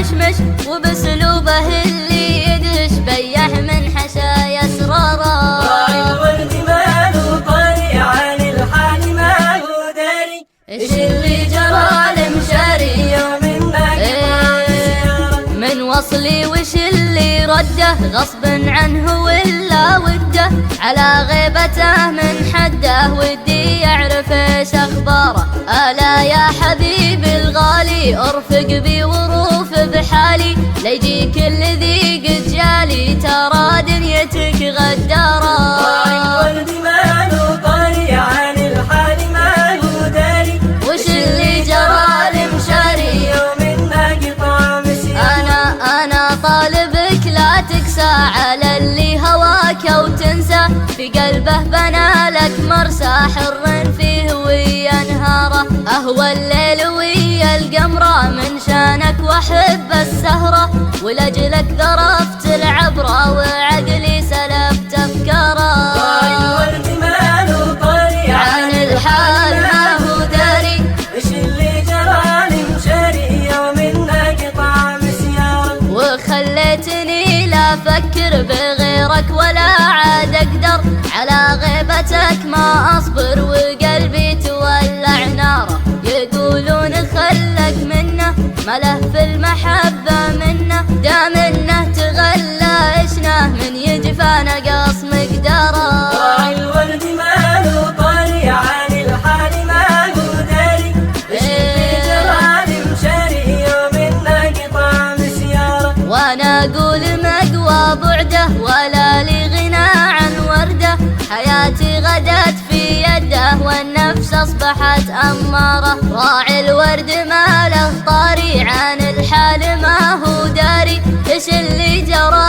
مشمش وباسلوبه اللي يدش بيح من حشايا اسراره. راعي الورد ماله طاري عن الحال ماله داري، ايش اللي جرى المشاري يوم ما من وصلي وش اللي رده غصب عنه ولا وده على غيبته من حده ودي يعرف ايش اخباره. الا يا حبيبي الغالي ارفق بي وروف بحالي ليجيك الذي قد جالي ترى دنيتك غداره. راعي الورد ماله طاري عن الحال ماله داري، وش اللي جرى المشاري يوم ما قطع مسيره. أنا طالبك لا تقسى على اللي هواك أو تنسى في قلبه بنى لك مرسى حر فيه وينهاره. أهوى الليل ويا القمرة من شانك وأحب السهرة ولأجلك ذرفت العبرة وعقلي سلبت أفكاره. راعي الورد ماله طاري عن الحال ما هو داري، ايش اللي جرى المشاري يوم ما قطع مسيره. وخليتني لا أفكر بغيرك ولا عاد أقدر على غيبتك ما أصبر وقلبي تولع ناره. يقولون خلك منه ما له في المحبة منه دام انه تغلى اشناه من يجفى نقص مقداره. راعي الورد ماله طاري عن الحال ماله داري، ايش اللي جرى المشاري يوم ما قطع مسيره. وانا اقول مقوى بعده ولا لي غنى عن ورده حياتي غدت في يده والنفس اصبحت اماره. راعي الورد ما له طاري عن الحال ما هو داري، ايش اللي جرى